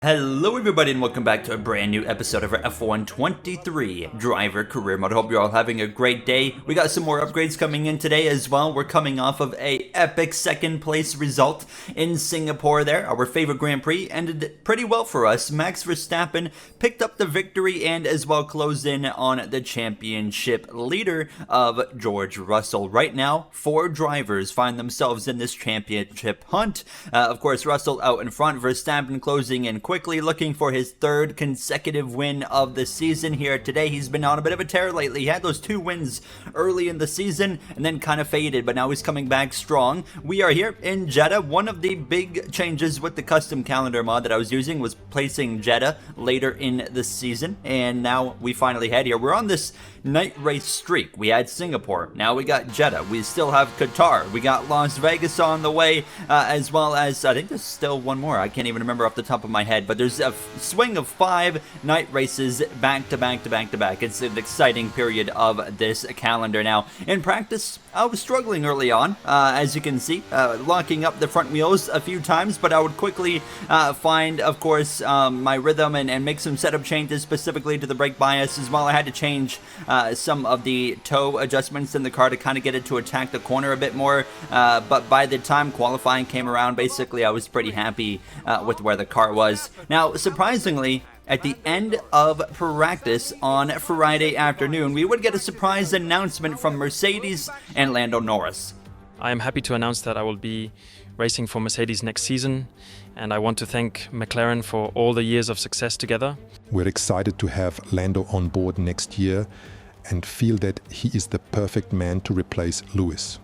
Hello everybody and welcome back to a brand new episode of our F1 23 Driver Career Mode. I hope you're all having a great day. We got some more upgrades coming in today as well. We're coming off of a epic second place result in Singapore there. Our favorite Grand Prix ended pretty well for us. Max Verstappen picked up the victory and as well closed in on the championship leader of George Russell. Right now, 4 drivers find themselves in this championship hunt. Of course, Russell out in front, Verstappen closing in quickly, looking for his 3rd consecutive win of the season here today. He's been on a bit of a tear lately. He had those 2 wins early in the season and then kind of faded, but now he's coming back strong. We are here in Jeddah. One of the big changes with the custom calendar mod that I was using was placing Jeddah later in the season, and now we finally head here. We're on this night race streak. We had Singapore, now we got Jeddah, we still have Qatar, we got Las Vegas on the way, as well as, I think there's still one more, I can't even remember off the top of my head, but there's a swing of 5 night races back to back to back to back. It's an exciting period of this calendar. Now, in practice, I was struggling early on, as you can see, locking up the front wheels a few times, but I would quickly find, of course, my rhythm and make some setup changes specifically to the brake bias as well. I had to change some of the toe adjustments in the car to kind of get it to attack the corner a bit more, but by the time qualifying came around, basically I was pretty happy with where the car was. Now, surprisingly, at the end of practice on Friday afternoon, we would get a surprise announcement from Mercedes and Lando Norris. I am happy to announce that I will be racing for Mercedes next season, and I want to thank McLaren for all the years of success together. We're excited to have Lando on board next year and feel that he is the perfect man to replace Lewis.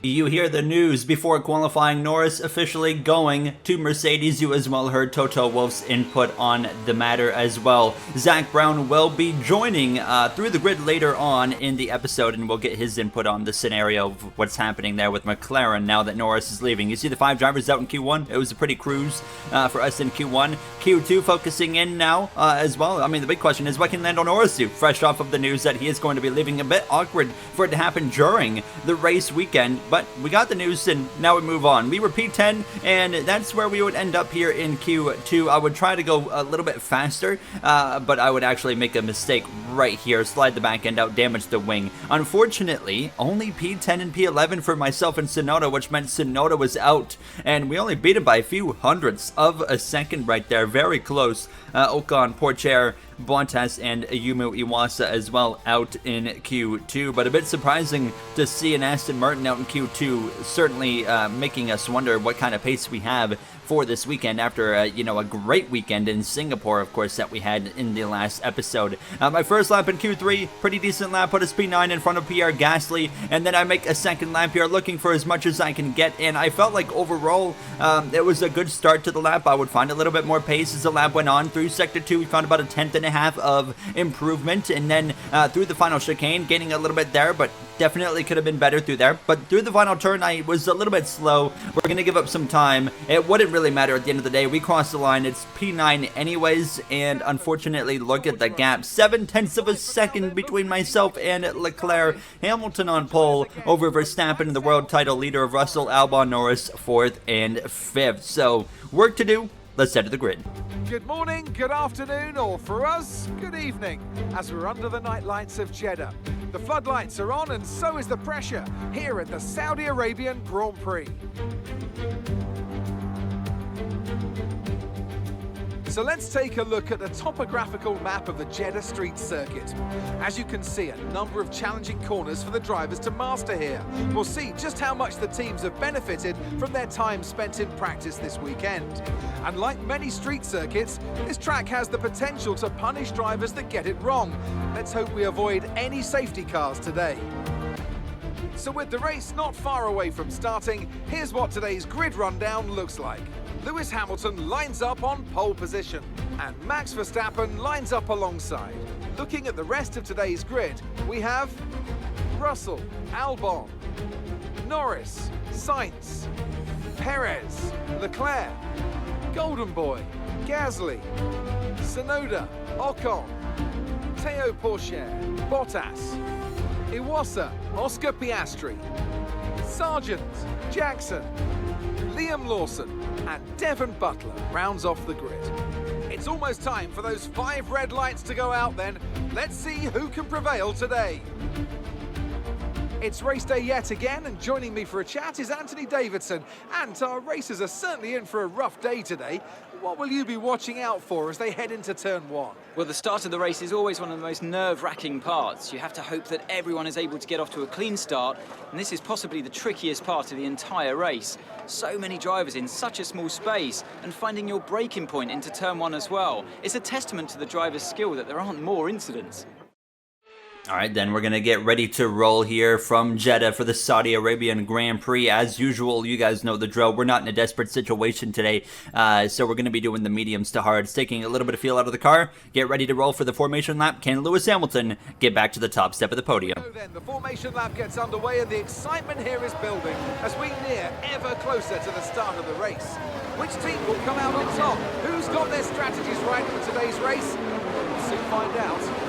You hear the news before qualifying. Norris officially going to Mercedes. You as well heard Toto Wolff's input on the matter as well. Zach Brown will be joining through the grid later on in the episode, and we'll get his input on the scenario of what's happening there with McLaren now that Norris is leaving. You see the 5 drivers out in Q1. It was a pretty cruise for us in Q1. Q2 focusing in now as well. I mean, the big question is, what can Lando Norris do? Fresh off of the news that he is going to be leaving. A bit awkward for it to happen during the race weekend, but we got the news and now we move on. We were P10 and that's where we would end up here in Q2. I would try to go a little bit faster, but I would actually make a mistake right here, slide the back end out, damage the wing. Unfortunately, only P10 and P11 for myself and Tsunoda, which meant Tsunoda was out, and we only beat him by a few hundredths of a second right there. Very close. Ocon, Pourchaire, Bottas, and Ayumu Iwasa as well out in Q2, but a bit surprising to see an Aston Martin out in Q2, certainly making us wonder what kind of pace we have for this weekend after a great weekend in Singapore, of course, that we had in the last episode. My first lap in Q3, pretty decent lap, put us P9 in front of Pierre Gasly, and then I make a second lap here looking for as much as I can get, and I felt like overall it was a good start to the lap. I would find a little bit more pace as the lap went on. Through Sector 2, we found about a 1/10.5 of improvement, and then through the final chicane, gaining a little bit there, but definitely could have been better through there. But through the final turn, I was a little bit slow. We're going to give up some time. It wouldn't really matter at the end of the day. We crossed the line. It's P9 anyways, and unfortunately, look at the gap. 7/10 of a second between myself and Leclerc. Hamilton on pole over Verstappen and the world title leader of Russell, Albon, Norris, 4th and 5th. So, work to do. Let's head to the grid. Good morning, good afternoon, or for us, good evening, as we're under the night lights of Jeddah. The floodlights are on and so is the pressure here at the Saudi Arabian Grand Prix. So let's take a look at the topographical map of the Jeddah street circuit. As you can see, a number of challenging corners for the drivers to master here. We'll see just how much the teams have benefited from their time spent in practice this weekend. And like many street circuits, this track has the potential to punish drivers that get it wrong. Let's hope we avoid any safety cars today. So with the race not far away from starting, here's what today's grid rundown looks like. Lewis Hamilton lines up on pole position, and Max Verstappen lines up alongside. Looking at the rest of today's grid, we have Russell, Albon, Norris, Sainz, Perez, Leclerc, Golden Boy, Gasly, Tsunoda, Ocon, Teo Pourchaire, Bottas, Iwasa, Oscar Piastri, Sargent, Jackson, Liam Lawson, and Devon Butler rounds off the grid. It's almost time for those 5 red lights to go out then. Let's see who can prevail today. It's race day yet again, and joining me for a chat is Anthony Davidson. And our racers are certainly in for a rough day today. What will you be watching out for as they head into turn 1? Well, the start of the race is always one of the most nerve-wracking parts. You have to hope that everyone is able to get off to a clean start, and this is possibly the trickiest part of the entire race. So many drivers in such a small space, and finding your braking point into turn 1 as well. It's a testament to the driver's skill that there aren't more incidents. All right, then we're going to get ready to roll here from Jeddah for the Saudi Arabian Grand Prix. As usual, you guys know the drill. We're not in a desperate situation today, so we're going to be doing the mediums to hards, taking a little bit of feel out of the car. Get ready to roll for the formation lap. Can Lewis Hamilton get back to the top step of the podium? So then, the formation lap gets underway and the excitement here is building as we near ever closer to the start of the race. Which team will come out on top? Who's got their strategies right for today's race? We'll soon find out.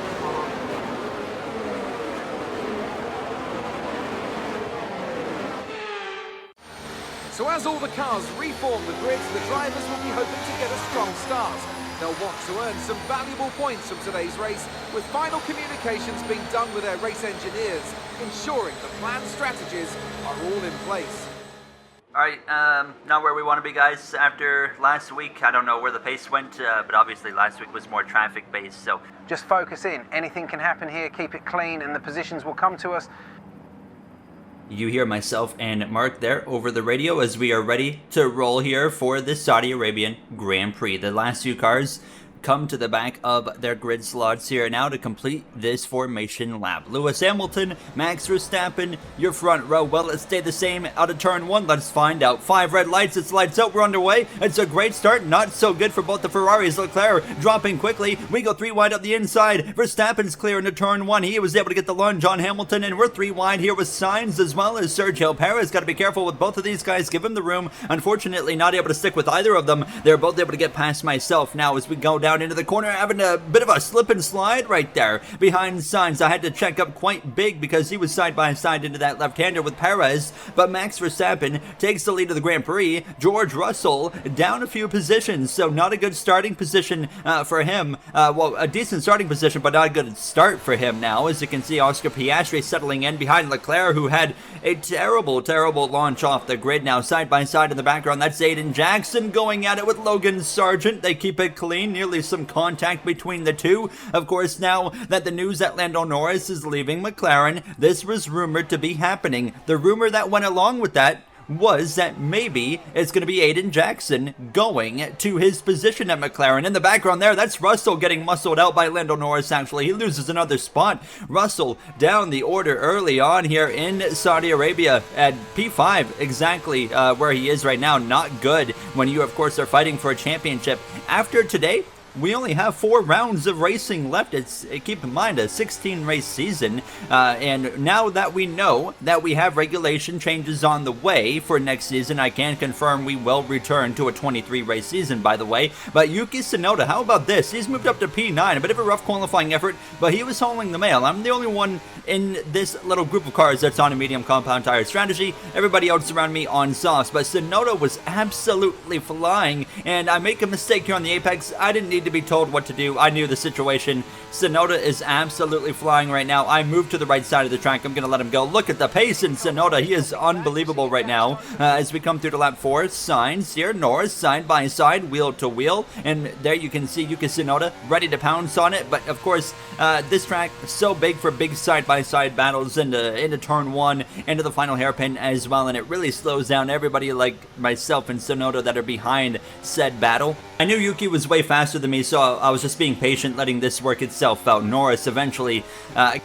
So as all the cars reform the grids, the drivers will be hoping to get a strong start. They'll want to earn some valuable points from today's race, with final communications being done with their race engineers, ensuring the planned strategies are all in place. All right, not where we want to be, guys. After last week, I don't know where the pace went, but obviously last week was more traffic-based, so... Just focus in. Anything can happen here. Keep it clean and the positions will come to us. You hear myself and Mark there over the radio as we are ready to roll here for the Saudi Arabian Grand Prix. The last few cars come to the back of their grid slots here now to complete this formation lap. Lewis Hamilton, Max Verstappen, your front row. Well, let's stay the same out of turn 1. Let's find out. 5 red lights. It's lights out. We're underway. It's a great start. Not so good for both the Ferraris. Leclerc dropping quickly. We go 3 wide up the inside. Verstappen's clear into turn 1. He was able to get the lunge on Hamilton, and we're 3 wide here with Sainz as well as Sergio Perez. Got to be careful with both of these guys. Give them the room. Unfortunately, not able to stick with either of them. They're both able to get past myself now as we go down into the corner, having a bit of a slip and slide right there behind Sainz. I had to check up quite big because he was side by side into that left-hander with Perez, but Max Verstappen takes the lead of the Grand Prix. George Russell down a few positions, so not a good starting position for him. Well, a decent starting position, but not a good start for him now. As you can see, Oscar Piastri settling in behind Leclerc, who had a terrible launch off the grid. Now side by side in the background, that's Aiden Jackson going at it with Logan Sargent. They keep it clean, nearly some contact between the two. Of course, now that the news that Lando Norris is leaving McLaren, this was rumored to be happening. The rumor that went along with that was that maybe it's going to be Aiden Jackson going to his position at McLaren. In the background there, that's Russell getting muscled out by Lando Norris, actually. He loses another spot. Russell down the order early on here in Saudi Arabia at P5, exactly where he is right now. Not good when you, of course, are fighting for a championship. After today, we only have 4 rounds of racing left. Keep in mind, a 16-race season, and now that we know that we have regulation changes on the way for next season, I can confirm we will return to a 23-race season, by the way. But Yuki Tsunoda, how about this? He's moved up to P9, a bit of a rough qualifying effort, but he was hauling the mail. I'm the only one in this little group of cars that's on a medium compound tire strategy. Everybody else around me on softs, but Tsunoda was absolutely flying, and I make a mistake here on the apex. I didn't need to be told what to do. I knew the situation. Tsunoda is absolutely flying right now. I moved to the right side of the track. I'm going to let him go. Look at the pace in Tsunoda. He is unbelievable right now. As we come through to lap 4, Sainz here, Norris side by side, wheel to wheel, and there you can see Yuki Tsunoda ready to pounce on it. But of course, this track is so big for big side-by-side battles into turn 1, into the final hairpin as well, and it really slows down everybody like myself and Tsunoda that are behind said battle. I knew Yuki was way faster than me, so I was just being patient, letting this work itself out. Norris eventually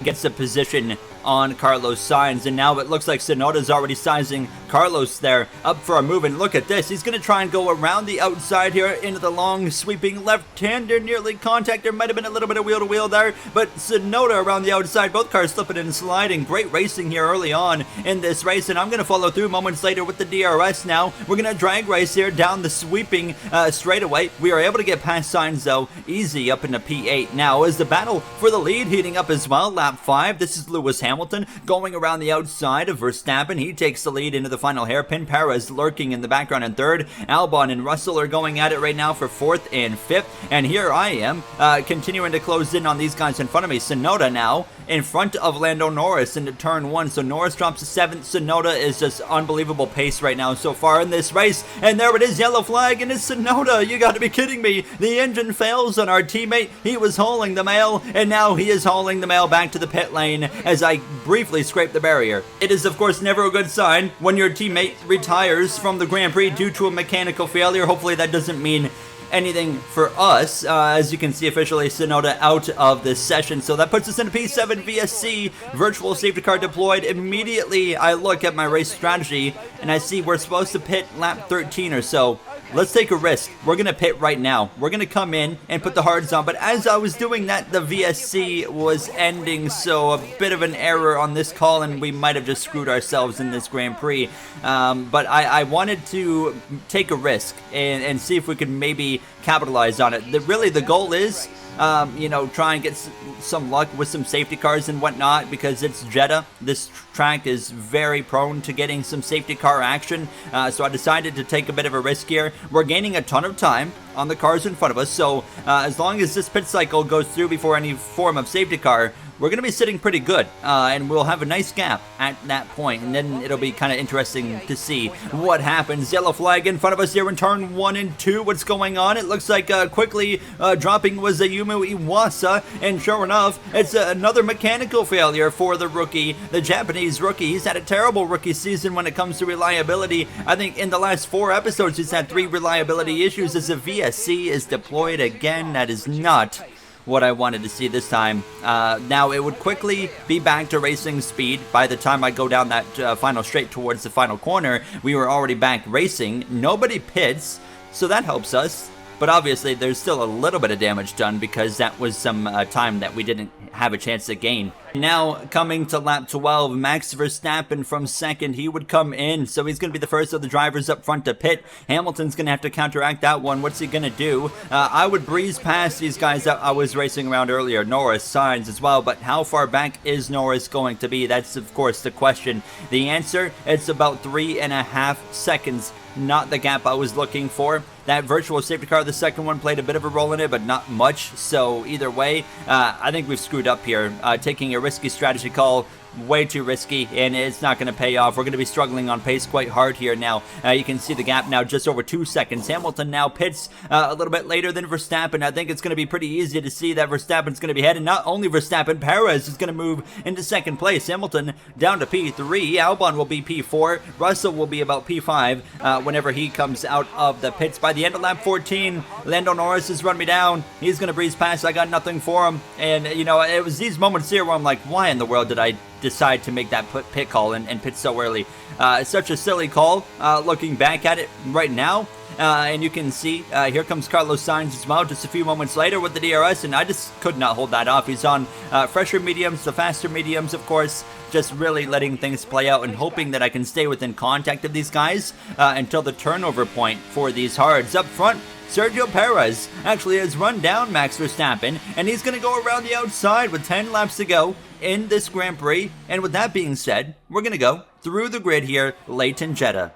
gets a position on Carlos Sainz, and now it looks like Tsunoda's already sizing Carlos there up for a move, and look at this. He's going to try and go around the outside here into the long sweeping left-hander, nearly contact. There might have been a little bit of wheel-to-wheel there, but Tsunoda around the outside, both cars slipping and sliding. Great racing here early on in this race, and I'm going to follow through moments later with the DRS now. We're going to drag race here down the sweeping straightaway. We are able to get past Sainz, though, easy up into P8 now as the battle for the lead heating up as well. Lap 5, this is Lewis Hamilton going around the outside of Verstappen. He takes the lead into the the final hairpin. Perez lurking in the background in third. Albon and Russell are going at it right now for fourth and fifth. And here I am, continuing to close in on these guys in front of me. Tsunoda now in front of Lando Norris into turn one. So Norris drops to seventh. Tsunoda is just unbelievable pace right now so far in this race. And there it is, yellow flag, and it's Tsunoda. You got to be kidding me. The engine fails on our teammate. He was hauling the mail, and now he is hauling the mail back to the pit lane as I briefly scrape the barrier. It is, of course, never a good sign when your teammate retires from the Grand Prix due to a mechanical failure. Hopefully that doesn't mean anything for us. As you can see, officially Tsunoda out of this session, so that puts us in a P7 VSC. Virtual safety car deployed. Immediately I look at my race strategy and I see we're supposed to pit lap 13 or so. Let's take a risk. We're going to pit right now. We're going to come in and put the hards on. But as I was doing that, the VSC was ending. So a bit of an error on this call, and we might have just screwed ourselves in this Grand Prix. But I wanted to take a risk and see if we could maybe capitalize on it. Really, the goal is, try and get some luck with some safety cars and whatnot, because it's Jeddah. This track is very prone to getting some safety car action, so I decided to take a bit of a risk here. We're gaining a ton of time on the cars in front of us, so as long as this pit cycle goes through before any form of safety car, we're going to be sitting pretty good, and we'll have a nice gap at that point, and then it'll be kind of interesting to see what happens. Yellow flag in front of us here in turn 1 and 2. What's going on? It looks like quickly dropping was Ayumu Iwasa, and sure enough, it's another mechanical failure for the rookie, the Japanese rookie. He's had a terrible rookie season when it comes to reliability. I think in the last 4 episodes, he's had 3 reliability issues as the VSC is deployed again. That is not what I wanted to see this time. Now it would quickly be back to racing speed. By the time I go down that final straight towards the final corner, we were already back racing. Nobody pits, so that helps us. But obviously there's still a little bit of damage done because that was some time that we didn't have a chance to gain. Now coming to lap 12, Max Verstappen from second. He would come in, so he's going to be the first of the drivers up front to pit. Hamilton's going to have to counteract that one. What's he going to do? I would breeze past these guys that I was racing around earlier. Norris, Sainz as well, but how far back is Norris going to be? That's of course the question. The answer, it's about 3.5 seconds. Not the gap I was looking for. That virtual safety car, the second one, played a bit of a role in it, but not much. So either way, I think we've screwed up here. Taking a risky strategy call, way too risky, and it's not going to pay off. We're going to be struggling on pace quite hard here now. You can see the gap now just over 2 seconds. Hamilton now pits a little bit later than Verstappen. I think it's going to be pretty easy to see that Verstappen's going to be ahead, and not only Verstappen, Perez is going to move into second place. Hamilton down to P3. Albon will be P4. Russell will be about P5 whenever he comes out of the pits. By the end of lap 14, Lando Norris has run me down. He's going to breeze past. I got nothing for him, and it was these moments here where I'm like, why in the world did I decide to make that pit call and pit so early? It's such a silly call looking back at it right now. And you can see here comes Carlos Sainz as well just a few moments later with the DRS, and I just could not hold that off. He's on fresher mediums, the faster mediums, of course, just really letting things play out and hoping that I can stay within contact of these guys until the turnover point for these hards. Up front, Sergio Perez actually has run down Max Verstappen, and he's going to go around the outside with 10 laps to go in this Grand Prix. And with that being said, we're going to go through the grid here late in Jeddah.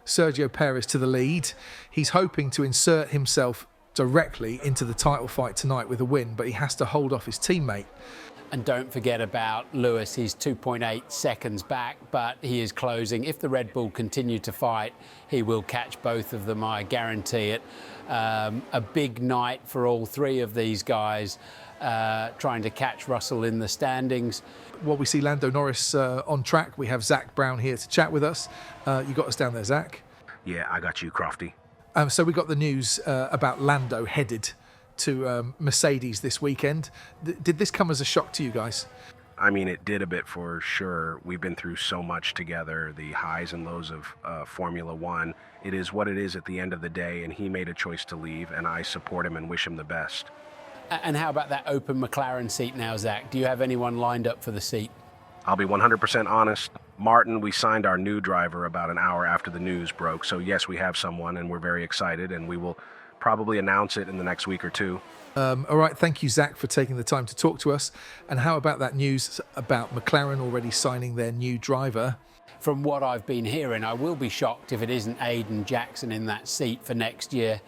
Sergio Perez to the lead. He's hoping to insert himself directly into the title fight tonight with a win, but he has to hold off his teammate. And don't forget about Lewis. He's 2.8 seconds back, but he is closing. If the Red Bull continue to fight, he will catch both of them, I guarantee it. A big night for all 3 of these guys, trying to catch Russell in the standings. While we see Lando Norris on track, we have Zach Brown here to chat with us. You got us down there, Zach? Yeah, I got you, Crofty. So we got the news about Lando headed to Mercedes this weekend. Did this come as a shock to you guys? I mean, it did a bit for sure. We've been through so much together, the highs and lows of Formula One. It is what it is at the end of the day, and he made a choice to leave, and I support him and wish him the best. And how about that open McLaren seat now, Zach? Do you have anyone lined up for the seat? I'll be 100% honest. Martin, we signed our new driver about an hour after the news broke, so yes, we have someone, and we're very excited, and we will probably announce it in the next week or 2. All right, thank you, Zach, for taking the time to talk to us. And how about that news about McLaren already signing their new driver? from what I've been hearing. I will be shocked if it isn't Aiden Jackson in that seat for next year.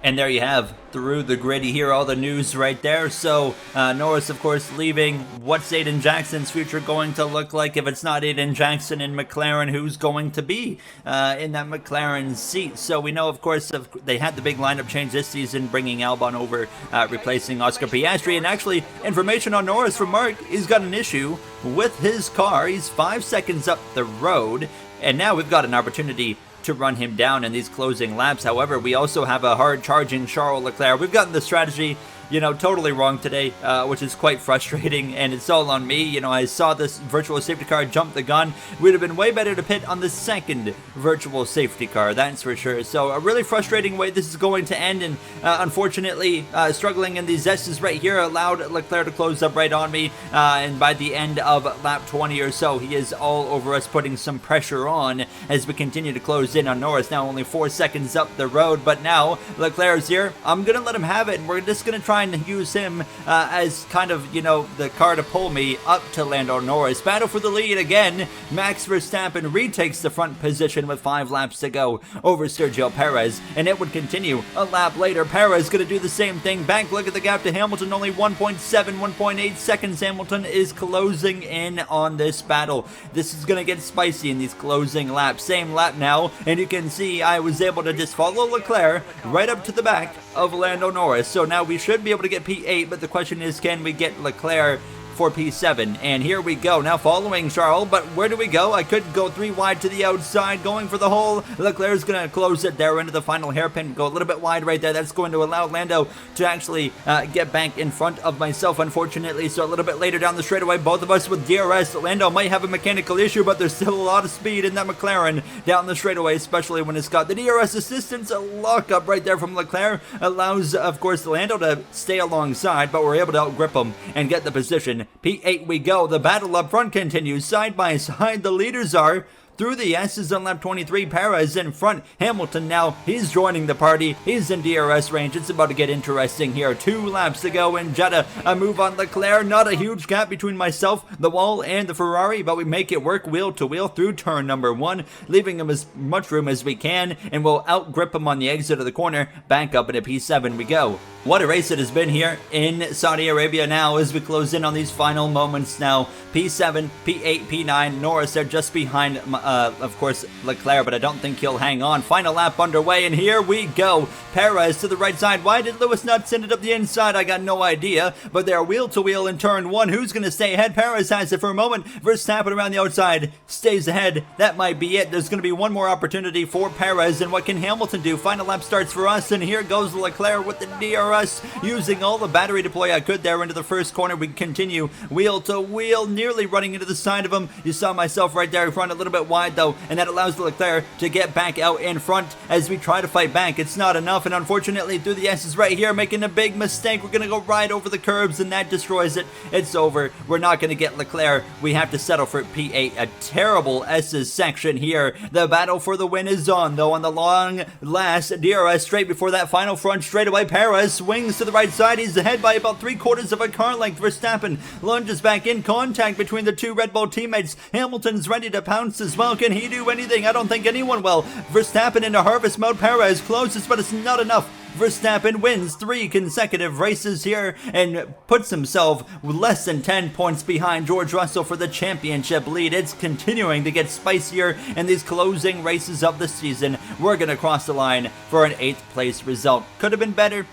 And there you have, through the grid, you hear all the news right there. So Norris, of course, leaving. What's Aiden Jackson's future going to look like? If it's not Aiden Jackson in McLaren, who's going to be in that McLaren seat? So we know, of course, they had the big lineup change this season, bringing Albon over, replacing Oscar Piastri. And actually, information on Norris from Mark, he's got an issue with his car. He's 5 seconds up the road, and now we've got an opportunity to run him down in these closing laps. However, we also have a hard charging Charles Leclerc. We've gotten the strategy, totally wrong today, which is quite frustrating, and it's all on me. I saw this virtual safety car jump the gun. Would have been way better to pit on the second virtual safety car, that's for sure. So a really frustrating way this is going to end, and unfortunately, struggling in these S's right here allowed Leclerc to close up right on me, and by the end of lap 20 or so, he is all over us, putting some pressure on as we continue to close in on Norris. Now only 4 seconds up the road, but now Leclerc's here. I'm gonna let him have it, and we're just gonna try and use him as kind of, the car to pull me up to Lando Norris. Battle for the lead again. Max Verstappen retakes the front position with 5 laps to go over Sergio Perez, and it would continue a lap later. Perez gonna do the same thing. Back look at the gap to Hamilton, only 1.7, 1.8 seconds. Hamilton is closing in on this battle. This is gonna get spicy in these closing laps. Same lap now, and you can see I was able to just follow Leclerc right up to the back of Lando Norris. So now we should be able to get P8, but the question is, can we get Leclerc for P7? And here we go, now following Charles, but where do we go? I could go 3 wide to the outside, going for the hole. Leclerc's gonna close it there into the final hairpin, go a little bit wide right there. That's going to allow Lando to actually get back in front of myself, unfortunately. So a little bit later down the straightaway, both of us with DRS. Lando might have a mechanical issue, but there's still a lot of speed in that McLaren down the straightaway, especially when it's got the DRS assistance. A lockup right there from Leclerc allows, of course, Lando to stay alongside, but we're able to outgrip him and get the position. P8 we go. The battle up front continues side by side. The leaders are through the S's on lap 23. Perez in front. Hamilton now, he's joining the party. He's in DRS range. It's about to get interesting here. 2 laps to go in Jeddah. A move on Leclerc. Not a huge gap between myself, the wall, and the Ferrari, but we make it work wheel to wheel through turn number 1, leaving him as much room as we can, and we'll outgrip him on the exit of the corner. Back up into P7 we go. What a race it has been here in Saudi Arabia now as we close in on these final moments now. P7, P8, P9. Norris are just behind, of course, Leclerc, but I don't think he'll hang on. Final lap underway, and here we go. Perez to the right side. Why did Lewis not send it up the inside? I got no idea, but they're wheel to wheel in turn 1. Who's going to stay ahead? Perez has it for a moment. Verstappen around the outside stays ahead. That might be it. There's going to be one more opportunity for Perez, and what can Hamilton do? Final lap starts for us, and here goes Leclerc with the DRS. Using all the battery deploy I could there into the first corner. We continue wheel to wheel, nearly running into the side of him. You saw myself right there in front, a little bit wide though, and that allows Leclerc to get back out in front as we try to fight back. It's not enough, and unfortunately through the S's right here, making a big mistake. We're going to go right over the curbs, and that destroys it. It's over. We're not going to get Leclerc. We have to settle for P8. A terrible S's section here. The battle for the win is on though, on the long last DRS straight before that final front straightaway. Perez swings to the right side. He's ahead by about 3/4 of a car length. Verstappen lunges back in. Contact between the 2 Red Bull teammates. Hamilton's ready to pounce as well. Can he do anything? I don't think anyone will. Verstappen into harvest mode. Perez closes, but it's not enough. Verstappen wins 3 consecutive races here and puts himself less than 10 points behind George Russell for the championship lead. It's continuing to get spicier in these closing races of the season. We're going to cross the line for an 8th place result. Could have been better.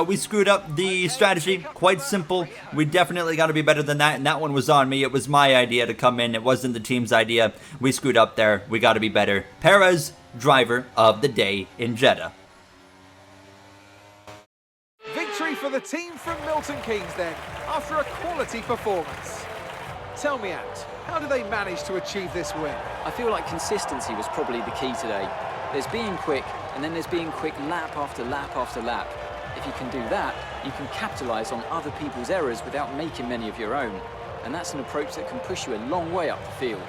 We screwed up the strategy. Quite simple. We definitely got to be better than that, and that one was on me. It was my idea to come in. It wasn't the team's idea. We screwed up there. We got to be better. Perez, driver of the day in Jeddah. Victory for the team from Milton Keynes then, after a quality performance. Tell me, Ant, how do they manage to achieve this win? I feel like consistency was probably the key today. There's being quick, and then there's being quick lap after lap after lap. If you can do that, you can capitalise on other people's errors without making many of your own. And that's an approach that can push you a long way up the field.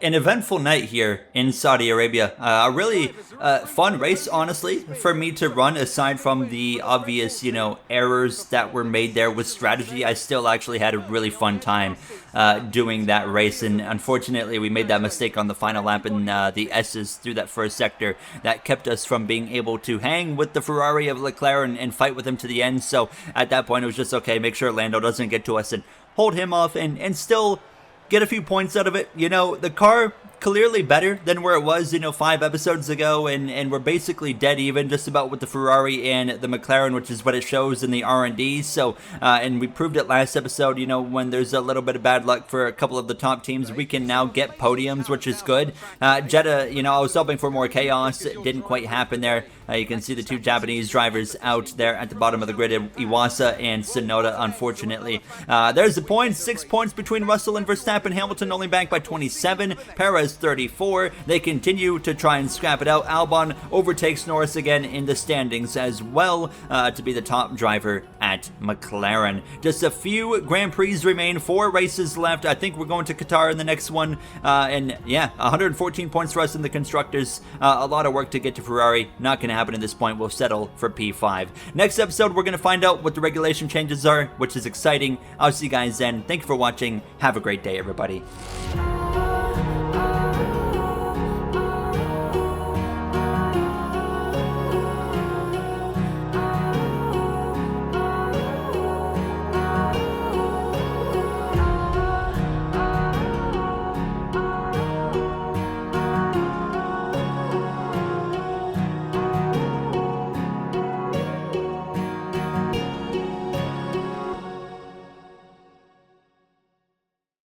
an eventful night here in Saudi Arabia. A really fun race, honestly, for me to run. Aside from the obvious, errors that were made there with strategy, I still actually had a really fun time doing that race. And unfortunately, we made that mistake on the final lap in the S's through that first sector that kept us from being able to hang with the Ferrari of Leclerc and fight with him to the end. So at that point, it was just okay, make sure Lando doesn't get to us and hold him off and still get a few points out of it. The car clearly better than where it was, 5 episodes ago, and we're basically dead even just about with the Ferrari and the McLaren, which is what it shows in the R&D. So, and we proved it last episode, when there's a little bit of bad luck for a couple of the top teams, we can now get podiums, which is good. Jeddah, I was hoping for more chaos. It didn't quite happen there. You can see the 2 Japanese drivers out there at the bottom of the grid, Iwasa and Tsunoda, unfortunately. There's the points, 6 points between Russell and Verstappen. Hamilton only back by 27, Perez 34. They continue to try and scrap it out. Albon overtakes Norris again in the standings as well to be the top driver at McLaren. Just a few Grand Prix remain, 4 races left. I think we're going to Qatar in the next one. And yeah, 114 points for us in the Constructors. A lot of work to get to Ferrari. Not going to happen at this point. We'll settle for P5. Next episode, we're going to find out what the regulation changes are, which is exciting. I'll see you guys then. Thank you for watching. Have a great day, everybody.